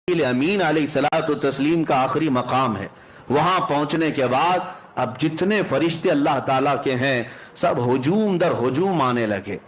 अमीन अलैहिस्सलातु तस्लीम का आखिरी मकाम है। वहां पहुंचने के बाद अब जितने फरिश्ते अल्लाह ताला के हैं सब हुजूम दर हुजूम आने लगे।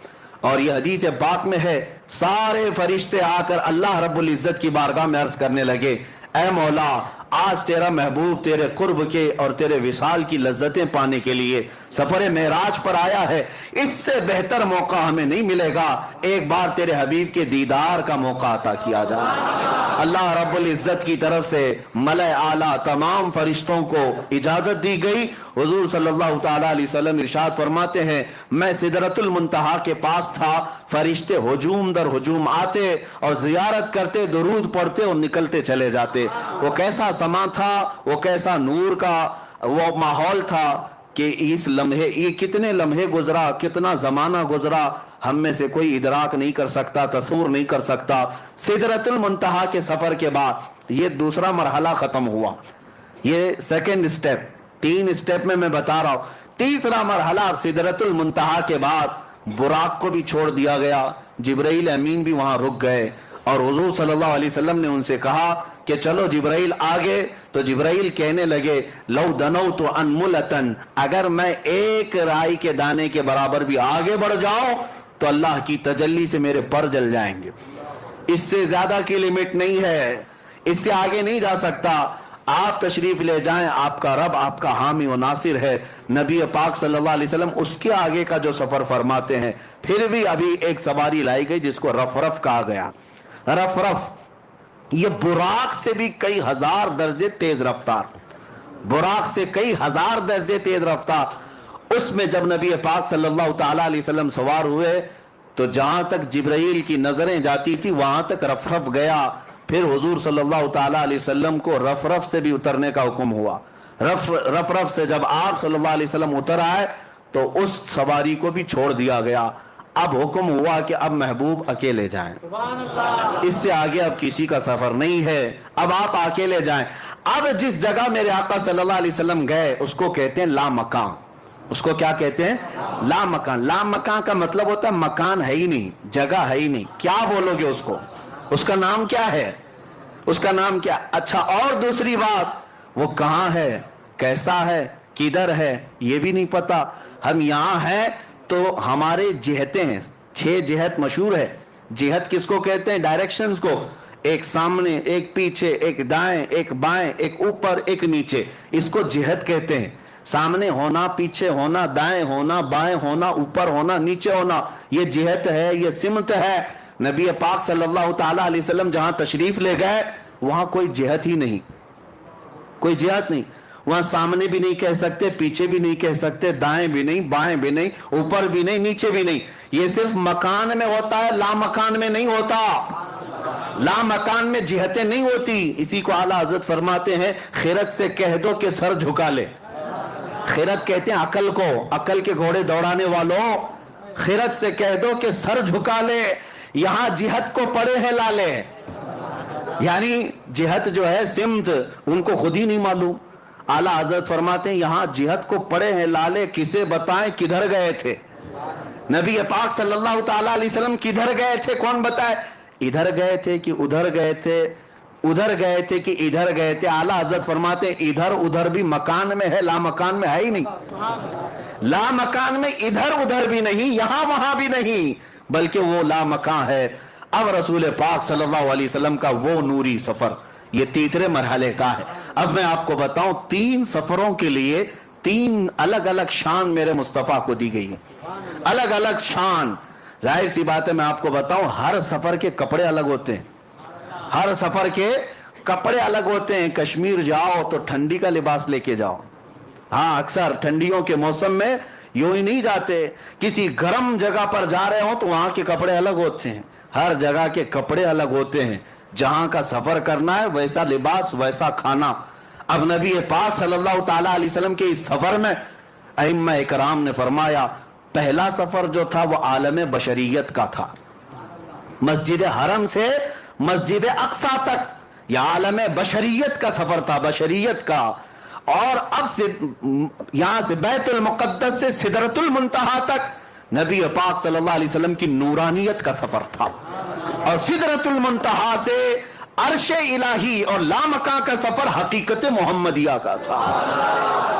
और यह हदीस पाक में है, सारे फरिश्ते आकर अल्लाह रब्बुल इज्जत की बारगाह में अर्ज करने लगे, ऐ मौला, आज तेरा महबूब तेरे कुर्ब के और तेरे विसाल की लज्जतें पाने के लिए सफर मेराज पर आया है। इससे बेहतर मौका हमें नहीं मिलेगा, एक बार तेरे हबीब के दीदार का मौका अता किया जाए। अल्लाह रब्बुल इज्जत की तरफ से मलए आला तमाम फरिश्तों को इजाजत दी गई। हुजूर सल्लल्लाहु ताला अलैहि वसल्लम इरशाद फरमाते हैं, मैं सिदरतुल मुंतहा के पास था, फरिश्ते हुजूम दर हुजूम आते और जियारत करते, दुरूद पढ़ते और निकलते चले जाते। वो कैसा समा था, वो कैसा नूर का वो माहौल था कि इस लम्हे, ये कितने लम्हे गुजरा, कितना जमाना गुजरा, हम में से कोई इदराक नहीं कर सकता, तस्वुर नहीं कर सकता। सिदरतुल मुंतहा के सफर के बाद ये दूसरा मरहला खत्म हुआ, ये सेकंड स्टेप, 3 स्टेप में मैं बता रहा हूं। तीसरा मरहला सिदरतुल मुंतहा के बाद बुराक को भी छोड़ दिया गया, जिब्राइल अमीन भी वहां रुक गए और हुजूर सल्लल्लाहु अलैहि वसल्लम ने उनसे कहा कि चलो जिब्राइल आगे। तो जिब्राइल कहने लगे, लौ दनौ तो अनमुलतन, अगर मैं एक राई के दाने के बराबर भी आगे बढ़ जाऊं तो अल्लाह की तजल्ली से मेरे पर जल जाएंगे। इससे ज्यादा की लिमिट नहीं है, इससे आगे नहीं जा सकता। आप तशरीफ ले जाएं, आपका रब आपका हामी व नासिर है। नबी पाक सल्लल्लाहु अलैहि वसल्लम उसके आगे का जो सफर फरमाते हैं। फिर भी अभी एक सवारी लाई गई जिसको रफ कहा गया। रफ ये बुराक से भी कई हजार दर्जे तेज रफ्तार, बुराक से कई हजार दर्जे तेज रफ्तार। उसमें जब नबी पाक सल्लल्लाहु ताला अलैहि वसल्लम सवार हुए तो जहां तक जिब्राइल की नजरें जाती थी वहां तक रफ गया। फिर हुजूर सल्लल्लाहु ताला अलैहि वसल्लम को रफ से भी उतरने का हुक्म हुआ। रफ से जब आप सल्लल्लाहु अलैहि वसल्लम उतर आए तो उस सवारी को भी छोड़ दिया गया। अब हुक्म हुआ कि अब महबूब अकेले जाएं, इससे आगे अब किसी का सफर नहीं है, अब आप अकेले जाएं। अब जिस जगह मेरे आका सल्लल्लाहु अलैहि वसल्लम गए उसको कहते हैं ला मकान। उसको क्या कहते हैं? ला मकान। ला मकान का मतलब होता है मकान है ही नहीं, जगह है ही नहीं, क्या बोलोगे उसको? उसका नाम क्या है? उसका नाम क्या? अच्छा, और दूसरी बात, वो कहां है, कैसा है, किधर है, ये भी नहीं पता। हम यहां हैं तो हमारे जिहतें हैं, 6 जिहत मशहूर है। जिहत किसको कहते हैं? डायरेक्शंस को, एक सामने, एक पीछे, एक दाएं, एक बाएं, एक ऊपर, एक नीचे, इसको जिहत कहते हैं। सामने होना, पीछे होना, दाएं होना, बाएं होना, ऊपर होना, नीचे होना, ये जिहत है, ये सिमत है। नबी पाक सल्लल्लाहु ताला अलैहि वसल्लम जहां तशरीफ ले गए वहां कोई जिहत ही नहीं, कोई जिहत नहीं। वहां सामने भी नहीं कह सकते, पीछे भी नहीं कह सकते, दाएं भी नहीं, बाएं भी नहीं, ऊपर भी नहीं, नीचे भी नहीं। ये सिर्फ मकान में होता है, ला मकान में नहीं होता। ला मकान में जिहतें नहीं होती। इसी को आला हजरत फरमाते हैं, खिरत से कह दो कि सर झुका ले। खिरत कहते हैं अकल को, अकल के घोड़े दौड़ाने वालों, खिरत से कह दो कि सर झुका ले। यहां जिहत को पड़े हैं लाले, यानी जिहत जो है सिमत, उनको खुद ही नहीं मालूम। आला हजरत फरमाते हैं यहां जिहत को पड़े हैं लाले, किसे बताएं किधर गए थे? नबी पाक सल्लल्लाहु ताला अलैहि वसल्लम किधर गए थे, कौन बताए? इधर गए थे कि उधर गए थे, उधर गए थे कि इधर गए थे? आला हजरत फरमाते हैं इधर उधर भी मकान में है, ला मकान में है ही नहीं। ला मकान में इधर उधर भी नहीं, यहां वहां भी नहीं, बल्कि वो ला मकान है। अब रसूल पाक सल्लल्लाहु अलैहि वसल्लम का वो नूरी सफर ये तीसरे मरहले का है। अब मैं आपको बताऊं, 3 सफरों के लिए 3 अलग अलग शान मेरे मुस्तफा को दी गई है, अलग अलग शान। जाहिर सी बात है, मैं आपको बताऊं, हर सफर के कपड़े अलग होते हैं, हर सफर के कपड़े अलग होते हैं। कश्मीर जाओ तो ठंडी का लिबास लेके जाओ। हाँ, अक्सर ठंडियों के मौसम में यूं ही नहीं जाते, किसी गर्म जगह पर जा रहे हो तो वहां के कपड़े अलग होते हैं। हर जगह के कपड़े अलग होते हैं। जहां का सफर करना है वैसा लिबास, वैसा खाना। अब नबी पाक सल्लल्लाहु ताला अलैहि वसल्लम के इस सफर में अइम्मा इकराम ने फरमाया, पहला सफर जो था वो आलम बशरियत का था, मस्जिद हरम से मस्जिद अक्सा तक, यह आलम बशरियत का सफर था, बशरियत का। और अब से यहां से बैतुल मुकद्दस से सिदरतुल मुंतहा तक नबी पाक सल्लल्लाहु अलैहि वसल्लम की नूरानियत का सफर था। और सिदरतुल मुंतहा से अर्श इलाही और लामका का सफर हकीकत मोहम्मदिया का था।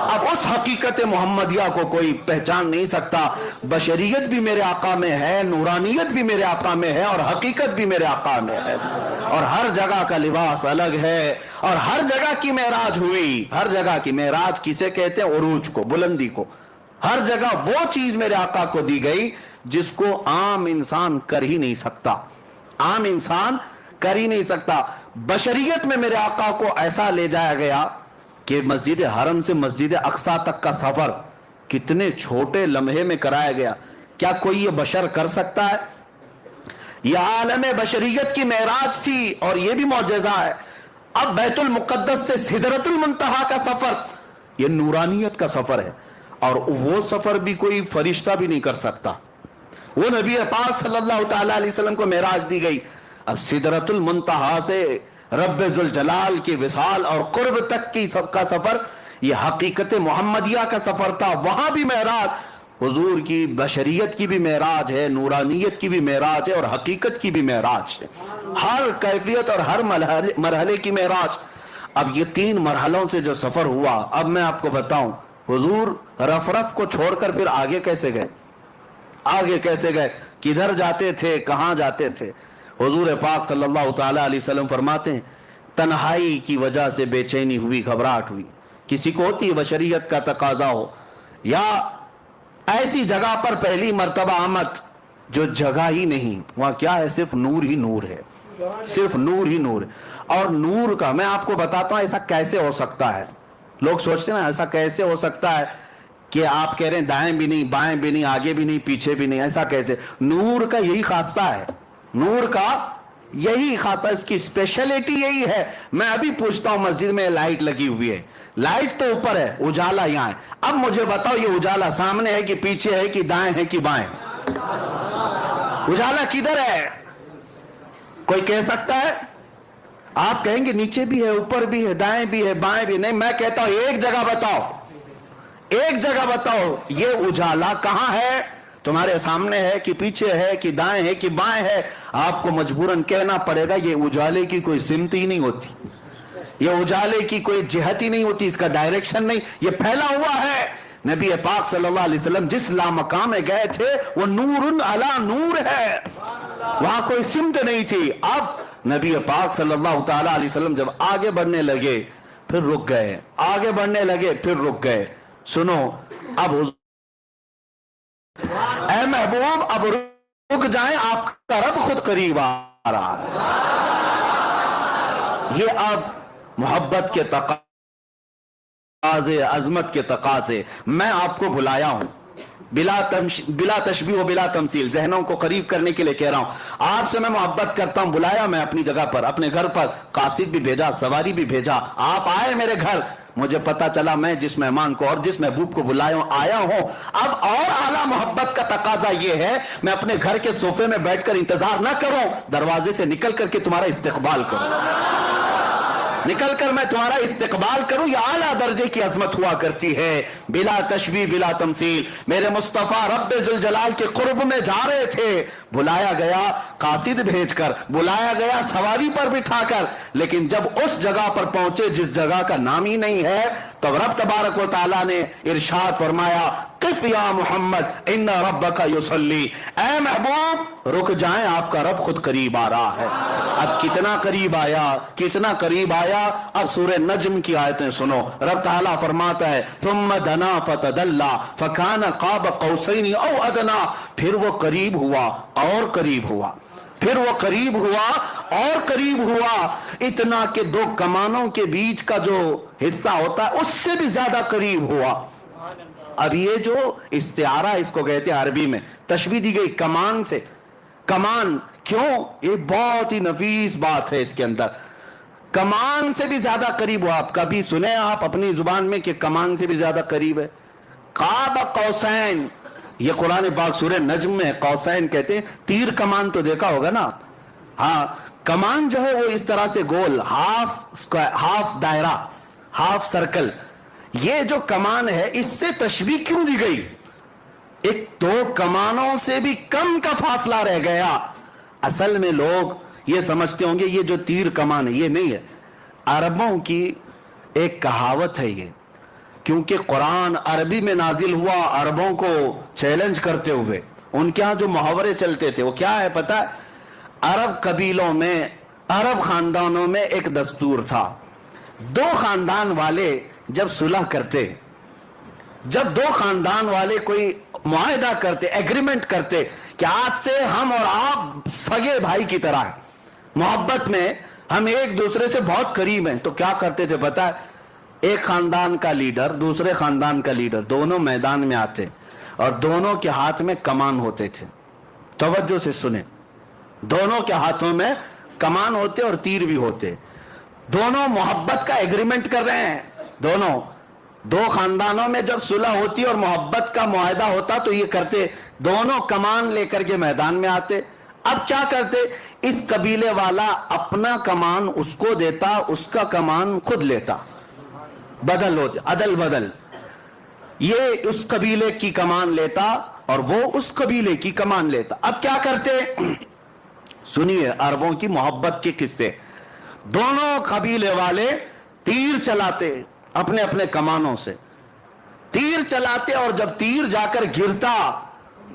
अब उस हकीकत मोहम्मदिया को कोई पहचान नहीं सकता। बशरियत भी मेरे आका में है, नूरानियत भी मेरे आका में है, और हकीकत भी मेरे आका में है। और हर जगह का लिबास अलग है, और हर जगह की मेराज हुई। हर जगह की मेराज किसे कहते हैं? उरूज को, बुलंदी को। हर जगह वो चीज मेरे आका को दी गई जिसको आम इंसान कर ही नहीं सकता। आम इंसान कर ही नहीं सकता। बशरियत में मेरे आका को ऐसा ले जाया गया कि मस्जिद हरम से मस्जिद अक्सा तक का सफर कितने छोटे लम्हे में कराया गया। क्या कोई ये बशर कर सकता है? यह आलम बशरियत की मेराज थी, और यह भी मौजज़ा है। अब बैतुल मुक़द्दस से सिदरतुल मुंतहा का सफर, यह नूरानियत का सफर है, और वो सफर भी कोई फरिश्ता भी नहीं कर सकता। वो नबी पाक सल्लल्लाहु तआला अलैहि वसल्लम को मेराज दी गई। अब सिदरतुल मुंतहा से रब्बे जुल जलाल की विसाल और कुर्ब तक की सबका सफर, यह हकीकत मोहम्मदिया का सफर था। वहां भी मेराज हुजूर की, बशरियत की भी मेराज है, नूरानियत की भी मेराज है, और हकीकत की भी मेराज है। हर कैफियत और हर मरहले की मेराज। अब ये 3 मरहलों से जो सफर हुआ, अब मैं आपको बताऊं, हुजूर रफ को छोड़कर फिर आगे कैसे गए? आगे कैसे गए? किधर जाते थे? कहां जाते थे? हुजूर पाक सल्लल्लाहु तआला अलैहि वसल्लम फरमाते हैं, तन्हाई की वजह से बेचैनी हुई, घबराहट हुई। किसी को होती है, बशरियत का तकाजा हो, या ऐसी जगह पर पहली मर्तबा आमद जो जगह ही नहीं, वहां क्या है? सिर्फ नूर ही नूर है, सिर्फ नूर ही नूर। और नूर का मैं आपको बताता हूं ऐसा कैसे हो सकता है। लोग सोचते हैं ना, ऐसा कैसे हो सकता है कि आप कह रहे हैं दाएं भी नहीं, बाएं भी नहीं, आगे भी नहीं, पीछे भी नहीं, ऐसा कैसे? नूर का यही खासा है, नूर का यही खासा, इसकी स्पेशलिटी यही है। मैं अभी पूछता हूं, मस्जिद में लाइट लगी हुई है, लाइट तो ऊपर है, उजाला यहां है। अब मुझे बताओ, ये उजाला सामने है कि पीछे है कि दाएं है कि बाएं? उजाला किधर है? कोई कह सकता है? आप कहेंगे नीचे भी है, ऊपर भी है, दाएं भी है, बाएं भी। नहीं, मैं कहता हूं एक जगह बताओ, एक जगह बताओ, ये उजाला कहां है? तुम्हारे सामने है कि पीछे है कि दाएं है कि बाएं है? आपको मजबूरन कहना पड़ेगा, ये उजाले की कोई सिमत ही नहीं होती, ये उजाले की कोई जिहत ही नहीं होती, इसका डायरेक्शन नहीं, ये फैला हुआ है। नबी पाक सल्लल्लाहु अलैहि वसल्लम जिस लामकाम में गए थे वो नूरुन अला नूर है, वहां कोई सिमत नहीं थी। अब नबी पाक सल्लल्लाहु तआला अलैहि वसल्लम जब आगे बढ़ने लगे फिर रुक गए, आगे बढ़ने लगे फिर रुक गए। सुनो, अब ऐ महबूब अब रुक जाएं, आपका रब खुद करीब आ रहा है। ये अब मोहब्बत के तकाज़े, अजमत के तकाज़े, मैं आपको बुलाया हूं बिला तशबीह व बिला तमसील, जहनों को करीब करने के लिए कह रहा हूं। आपसे मैं मोहब्बत करता हूं, बुलाया मैं अपनी जगह पर, अपने घर पर, कासिद भी भेजा, सवारी भी भेजा, आप आए मेरे घर। मुझे पता चला मैं जिस मेहमान को और जिस महबूब को बुलाया आया हूं, अब और आला मोहब्बत का तकाजा यह है, मैं अपने घर के सोफे में बैठकर इंतजार ना करूं, दरवाजे से निकल करके तुम्हारा इस्तेकबाल करूं, निकलकर मैं तुम्हारा इस्तेकबाल करूं। यह आला दर्जे की अजमत हुआ करती है, बिला तशबीह बिला तमसील। मेरे मुस्तफा रब्बे जुल जलाल के कुर्ब में जा रहे थे, बुलाया गया कासिद भेजकर, बुलाया गया सवारी पर बिठाकर, लेकिन जब उस जगह पर पहुंचे जिस जगह का नाम ही नहीं है, तो रब तबारक व तआला ने इरशाद फरमाया, किफ या मोहम्मद इन्ना रब्बका युसल्ली, ऐ महबूब रुक जाएं, आपका रब खुद करीब आ रहा है। अब कितना करीब आया, कितना करीब आया। अब सूरह नज्म की आयतें सुनो, रब तआला फरमाता है, थुम्मा दना फतदल्ला फकाना क़ाब क़ौसैन औ अदना, फिर वो करीब हुआ और करीब हुआ, फिर वो करीब हुआ और करीब हुआ, इतना कि 2 कमानों के बीच का जो हिस्सा होता है उससे भी ज्यादा करीब हुआ। अब ये जो इस्तिआरा इसको कहते हैं अरबी में, तशबीह दी गई कमान से। कमान क्यों? ये बहुत ही नफीस बात है इसके अंदर, कमान से भी ज्यादा करीब हुआ। आप कभी सुने आप अपनी जुबान में कि कमान से भी ज्यादा करीब है? क़ाब क़ौसैन, ये कुरान पाक सूरह नज्म में कौसैन कहते हैं, तीर कमान तो देखा होगा ना। हाँ, कमान जो है वो इस तरह से गोल, हाफ स्क्वायर, हाफ दायरा, हाफ सर्कल। ये जो कमान है इससे तशबीह क्यों दी गई? 1-2 कमानों से भी कम का फासला रह गया। असल में लोग یہ سمجھتے ہوں گے یہ جو تیر کمان ہے یہ نہیں ہے، عربوں کی ایک کہاوت ہے یہ، کیونکہ قرآن عربی میں نازل ہوا عربوں کو چیلنج کرتے ہوئے۔ ان کے ہاں جو محاورے چلتے تھے وہ کیا ہے پتہ ہے؟ عرب قبیلوں میں، عرب خاندانوں میں ایک دستور تھا، دو خاندان والے جب صلح کرتے، جب دو خاندان والے کوئی معاہدہ کرتے، ایگریمنٹ کرتے کہ آج سے ہم اور آپ سگے بھائی کی طرح ہیں، محبت میں ہم ایک دوسرے سے بہت قریب ہیں، تو کیا کرتے تھے پتہ ہے؟ ایک خاندان کا لیڈر دوسرے خاندان کا لیڈر دونوں میدان میں آتے اور دونوں کے ہاتھ میں کمان ہوتے تھے۔ توجہ سے سنیں، دونوں کے ہاتھوں میں کمان ہوتے اور تیر بھی ہوتے، دونوں محبت کا ایگریمنٹ کر رہے ہیں، دو خاندانوں میں جب صلح ہوتی اور محبت کا معاہدہ ہوتا تو یہ کرتے، دونوں کمان لے کر کے میدان میں آتے۔ اب کیا کرتے؟ اس قبیلے والا اپنا کمان اس کو دیتا، اس کا کمان خود لیتا، بدل ہوتے، عدل بدل، یہ اس قبیلے کی کمان لیتا اور وہ اس قبیلے کی کمان لیتا۔ اب کیا کرتے؟ سنیے عربوں کی محبت کے قصے، دونوں قبیلے والے تیر چلاتے، اپنے اپنے کمانوں سے تیر چلاتے، اور جب تیر جا کر گرتا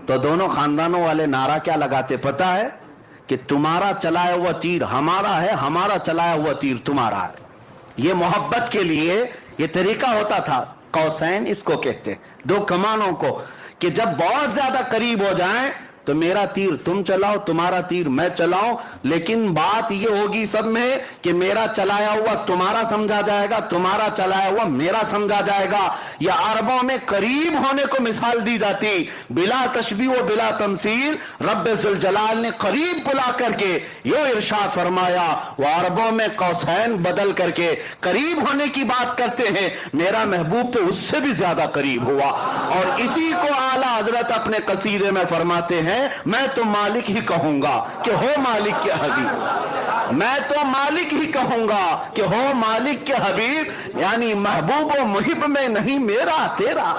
تو دونوں خاندانوں والے نعرہ کیا لگاتے پتہ ہے؟ کہ تمہارا چلایا ہوا تیر ہمارا ہے، ہمارا چلایا ہوا تیر تمہارا ہے۔ یہ محبت کے لیے یہ طریقہ ہوتا تھا، قوسین اس کو کہتے، دو کمانوں کو، کہ جب بہت زیادہ قریب ہو جائیں تو میرا تیر تم چلاؤ، تمہارا تیر میں چلاؤں، لیکن بات یہ ہوگی سب میں کہ میرا چلایا ہوا تمہارا سمجھا جائے گا، تمہارا چلایا ہوا میرا سمجھا جائے گا۔ یہ عربوں میں قریب ہونے کو مثال دی جاتی، بلا تشبیہ و بلا تمثیل۔ رب ذوالجلال نے قریب بلا کر کے یہ ارشاد فرمایا، وہ عربوں میں قوسین بدل کر کے قریب ہونے کی بات کرتے ہیں، میرا محبوب تو اس سے بھی زیادہ قریب ہوا۔ اور اسی کو اعلیٰ حضرت اپنے قصیدے میں فرماتے ہیں، میں تو مالک ہی کہوں گا کہ ہو مالک کے حبیب، میں تو مالک ہی کہوں گا کہ ہو مالک کے حبیب، یعنی محبوب و محب میں نہیں میرا تیرا،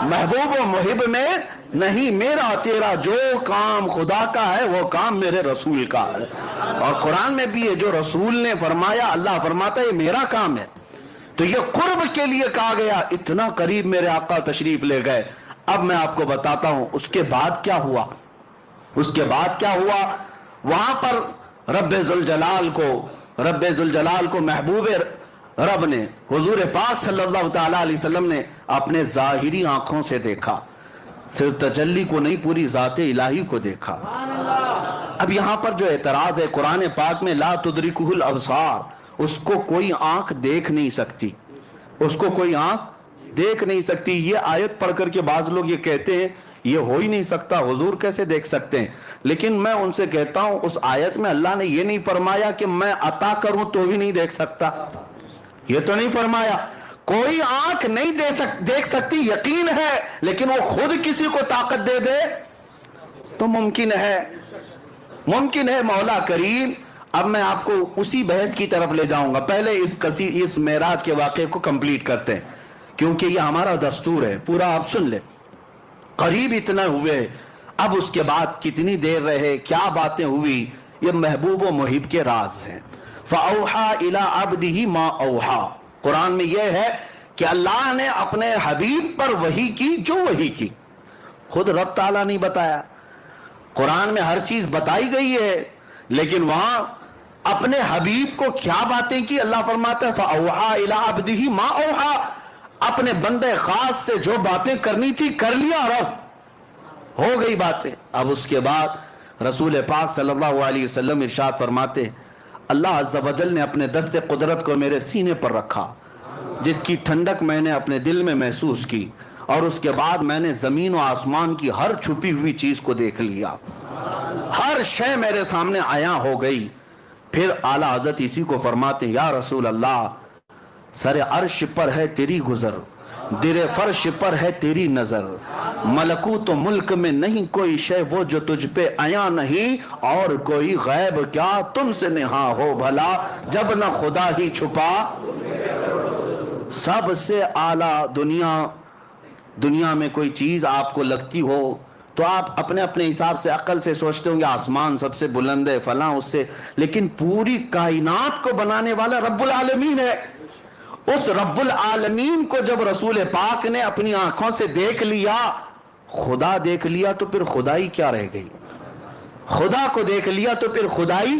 محبوب و محب میں نہیں میرا تیرا، جو کام خدا کا ہے وہ کام میرے رسول کا ہے۔ اور قرآن میں بھی ہے، جو رسول نے فرمایا اللہ فرماتا ہے یہ میرا کام ہے۔ تو یہ قرب کے لیے کہا گیا، اتنا قریب میرے آقا تشریف لے گئے۔ اب میں آپ کو بتاتا ہوں اس کے بعد کیا ہوا، اس کے بعد کیا ہوا۔ وہاں پر رب ذوالجلال کو محبوب رب نے، حضور پاک صلی اللہ تعالی علیہ وسلم نے اپنے ظاہری آنکھوں سے دیکھا، صرف تجلی کو نہیں پوری ذات الہی کو دیکھا۔ اب یہاں پر جو اعتراض ہے قرآن پاک میں لا تدرکہ الابصار، اس کو کوئی آنکھ دیکھ نہیں سکتی، اس کو کوئی آنکھ دیکھ نہیں سکتی۔ یہ آیت پڑھ کر کے بعض لوگ یہ کہتے ہیں یہ ہو ہی نہیں سکتا، حضور کیسے دیکھ سکتے ہیں؟ لیکن میں ان سے کہتا ہوں اس آیت میں اللہ نے یہ نہیں فرمایا کہ میں عطا کروں تو بھی نہیں دیکھ سکتا، یہ تو نہیں فرمایا۔ کوئی آنکھ نہیں دیکھ سکتی یقین ہے، لیکن وہ خود کسی کو طاقت دے دے تو ممکن ہے، ممکن ہے مولا کریم۔ اب میں آپ کو اسی بحث کی طرف لے جاؤں گا، پہلے اس معراج کے واقعے کو کمپلیٹ کرتے ہیں کیونکہ یہ ہمارا دستور ہے، پورا آپ سن لیں۔ قریب اتنا ہوئے، اب اس کے بعد کتنی دیر رہے، کیا باتیں ہوئی، یہ محبوب و محب کے راز ہیں۔ فَأَوْحَا إِلَىٰ عَبْدِهِ مَا أَوْحَا، قرآن میں یہ ہے کہ اللہ نے اپنے حبیب پر وحی کی جو وحی کی، خود رب تعالیٰ نہیں بتایا۔ قرآن میں ہر چیز بتائی گئی ہے، لیکن وہاں اپنے حبیب کو کیا باتیں کی اللہ فرماتا ہے فَأَوْحَا إِلَىٰ عَبْدِهِ مَا أَوْحَا، اپنے بندے خاص سے جو باتیں کرنی تھی کر لیا، رب ہو گئی باتیں۔ اب اس کے بعد رسول پاک صلی اللہ علیہ وسلم ارشاد فرماتے ہیں اللہ عز و جل نے اپنے دست قدرت کو میرے سینے پر رکھا، جس کی ٹھنڈک میں نے اپنے دل میں محسوس کی، اور اس کے بعد میں نے زمین و آسمان کی ہر چھپی ہوئی چیز کو دیکھ لیا، ہر شے میرے سامنے عیاں ہو گئی۔ پھر اعلیٰ حضرت اسی کو فرماتے ہیں یا رسول اللہ، سر عرش پر ہے تیری گزر، در فرش پر ہے تیری نظر، ملکوت و ملک میں نہیں کوئی شے وہ جو تجھ پہ عیاں نہیں، اور کوئی غیب کیا تم سے نہاں ہو بھلا، جب نہ خدا ہی چھپا۔ سب سے اعلیٰ دنیا میں کوئی چیز آپ کو لگتی ہو تو آپ اپنے اپنے حساب سے عقل سے سوچتے ہوں گے آسمان سب سے بلند ہے فلاں اس سے، لیکن پوری کائنات کو بنانے والا رب العالمین ہے۔ اس رب العالمین کو جب رسول پاک نے اپنی آنکھوں سے دیکھ لیا، خدا دیکھ لیا، تو پھر خدائی کیا رہ گئی؟ خدا کو دیکھ لیا تو پھر خدائی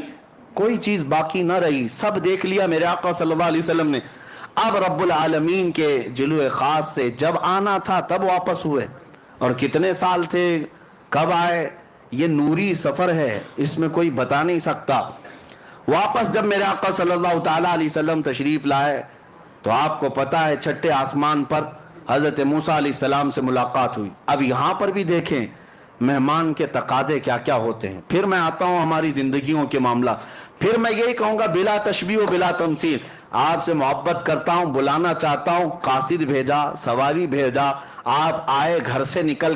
کوئی چیز باقی نہ رہی، سب دیکھ لیا میرے آقا صلی اللہ علیہ وسلم نے۔ اب رب العالمین کے جلوے خاص سے جب آنا تھا تب واپس ہوئے، اور کتنے سال تھے، کب آئے، یہ نوری سفر ہے، اس میں کوئی بتا نہیں سکتا۔ واپس جب میرے آقا صلی اللہ تعالیٰ علیہ وسلم تشریف لائے تو آپ کو پتا ہے چھٹے آسمان پر حضرت موسیٰ علیہ السلام سے ملاقات ہوئی۔ اب یہاں پر بھی دیکھیں مہمان کے تقاضے کیا کیا ہوتے ہیں۔ پھر میں آتا ہوں ہماری زندگیوں کے معاملہ، پھر میں یہی کہوں گا بلا تشبیہ و بلا تمثیل، آپ سے محبت کرتا ہوں، بلانا چاہتا ہوں، قاصد بھیجا، سواری بھیجا، آپ آئے گھر سے نکل